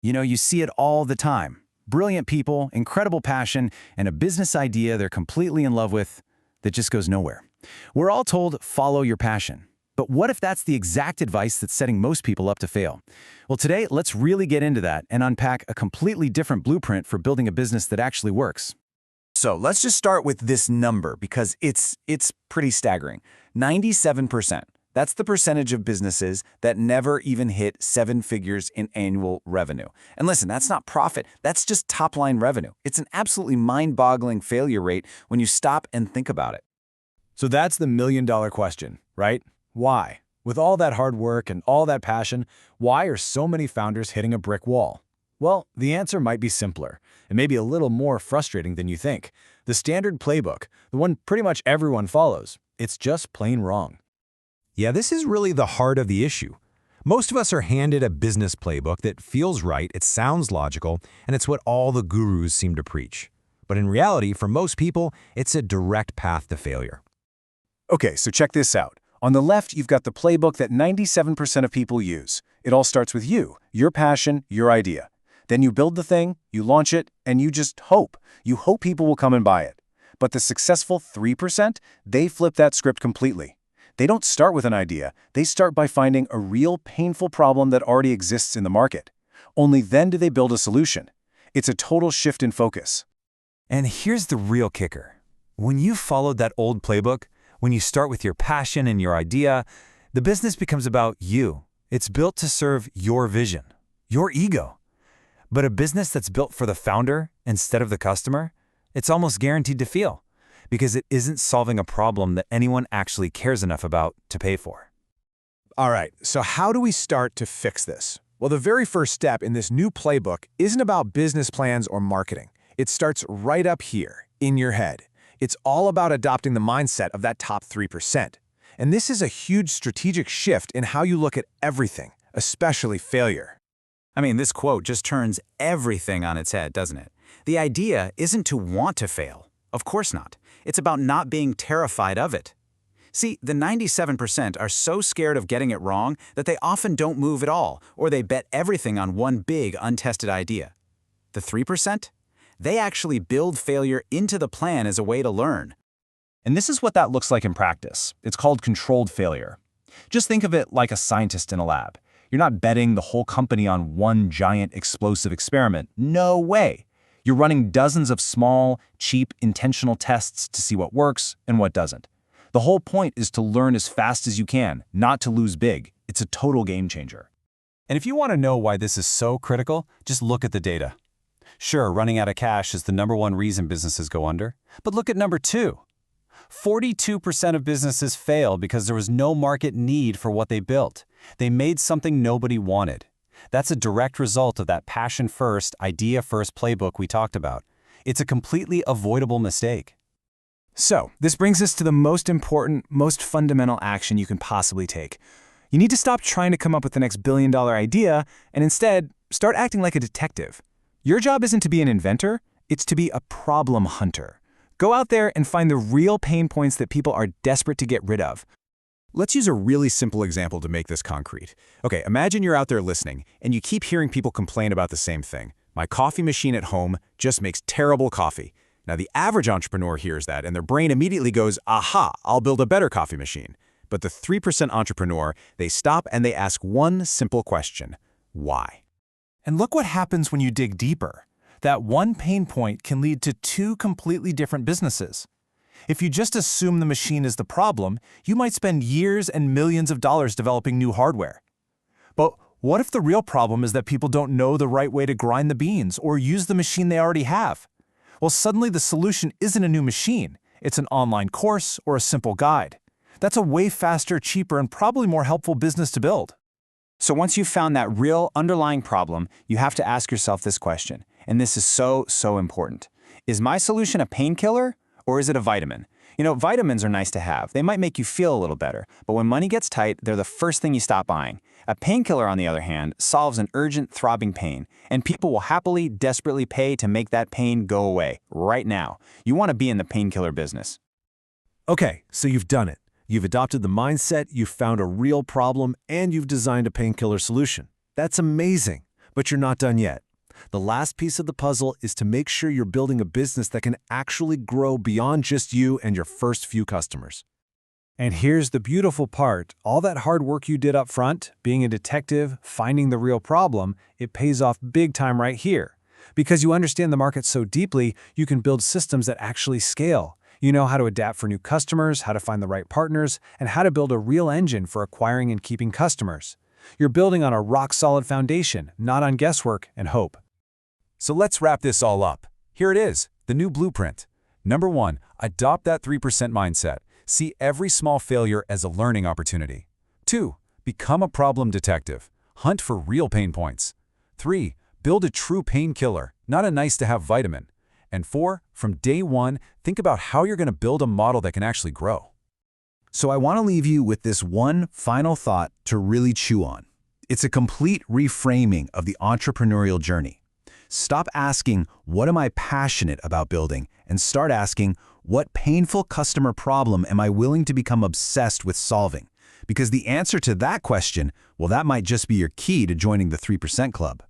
You see it all the time. Brilliant people, incredible passion, and a business idea they're completely in love with that just goes nowhere. We're all told, follow your passion. But what if that's the exact advice that's setting most people up to fail? Well, today, let's really get into that and unpack a completely different blueprint for building a business that actually works. So let's just start with this number because it's pretty staggering. 97%. That's the percentage of businesses that never even hit 7 figures in annual revenue. And listen, that's not profit, that's just top-line revenue. It's an absolutely mind-boggling failure rate when you stop and think about it. So that's the million-dollar question, right? Why? With all that hard work and all that passion, why are so many founders hitting a brick wall? Well, the answer might be simpler, and maybe a little more frustrating than you think. The standard playbook, the one pretty much everyone follows, it's just plain wrong. Yeah, this is really the heart of the issue. Most of us are handed a business playbook that feels right, it sounds logical, and it's what all the gurus seem to preach. But in reality, for most people, it's a direct path to failure. Okay, so check this out. On the left, you've got the playbook that 97% of people use. It all starts with you, your passion, your idea. Then you build the thing, you launch it, and you just hope. You hope people will come and buy it. But the successful 3%, they flip that script completely. They don't start with an idea. They start by finding a real painful problem that already exists in the market. Only then do they build a solution. It's a total shift in focus. And here's the real kicker. When you followed that old playbook, when you start with your passion and your idea, the business becomes about you. It's built to serve your vision, your ego. But a business that's built for the founder instead of the customer, it's almost guaranteed to fail because it isn't solving a problem that anyone actually cares enough about to pay for. All right, so how do we start to fix this? Well, the very first step in this new playbook isn't about business plans or marketing. It starts right up here, in your head. It's all about adopting the mindset of that top 3%. And this is a huge strategic shift in how you look at everything, especially failure. I mean, this quote just turns everything on its head, doesn't it? The idea isn't to want to fail. Of course not. It's about not being terrified of it. See, the 97% are so scared of getting it wrong that they often don't move at all, or they bet everything on one big, untested idea. The 3%? They actually build failure into the plan as a way to learn. And this is what that looks like in practice. It's called controlled failure. Just think of it like a scientist in a lab. You're not betting the whole company on one giant explosive experiment. No way. You're running dozens of small, cheap, intentional tests to see what works and what doesn't. The whole point is to learn as fast as you can, not to lose big. It's a total game changer. And if you want to know why this is so critical, just look at the data. Sure, running out of cash is the #1 reason businesses go under, but look at number 2. 42% of businesses fail because there was no market need for what they built. They made something nobody wanted. That's a direct result of that passion-first, idea-first playbook we talked about. It's a completely avoidable mistake. So, this brings us to the most important, most fundamental action you can possibly take. You need to stop trying to come up with the next billion-dollar idea and instead start acting like a detective. Your job isn't to be an inventor, it's to be a problem hunter. Go out there and find the real pain points that people are desperate to get rid of. Let's use a really simple example to make this concrete. Okay, imagine you're out there listening, and you keep hearing people complain about the same thing. My coffee machine at home just makes terrible coffee. Now, the average entrepreneur hears that, and their brain immediately goes, aha, I'll build a better coffee machine. But the 3% entrepreneur, they stop and they ask one simple question: why? And look what happens when you dig deeper. That one pain point can lead to 2 completely different businesses. If you just assume the machine is the problem, you might spend years and millions of dollars developing new hardware. But what if the real problem is that people don't know the right way to grind the beans or use the machine they already have? Well, suddenly the solution isn't a new machine. It's an online course or a simple guide. That's a way faster, cheaper, and probably more helpful business to build. So once you've found that real underlying problem, you have to ask yourself this question, and this is so important. Is my solution a painkiller or is it a vitamin? You know, vitamins are nice to have. They might make you feel a little better, but when money gets tight, they're the first thing you stop buying. A painkiller, on the other hand, solves an urgent, throbbing pain, and people will happily, desperately pay to make that pain go away, right now. You want to be in the painkiller business. Okay, so you've done it. You've adopted the mindset, you've found a real problem, and you've designed a painkiller solution. That's amazing. But you're not done yet. The last piece of the puzzle is to make sure you're building a business that can actually grow beyond just you and your first few customers. And here's the beautiful part. All that hard work you did up front, being a detective, finding the real problem, it pays off big time right here. Because you understand the market so deeply, you can build systems that actually scale. You know how to adapt for new customers, how to find the right partners, and how to build a real engine for acquiring and keeping customers. You're building on a rock-solid foundation, not on guesswork and hope. So let's wrap this all up. Here it is, the new blueprint. Number 1, adopt that 3% mindset. See every small failure as a learning opportunity. 2, become a problem detective. Hunt for real pain points. 3, build a true painkiller, not a nice-to-have vitamin. And 4, from day 1, think about how you're going to build a model that can actually grow. So I want to leave you with this one final thought to really chew on. It's a complete reframing of the entrepreneurial journey. Stop asking, what am I passionate about building? And start asking, what painful customer problem am I willing to become obsessed with solving? Because the answer to that question, well, that might just be your key to joining the 3% Club.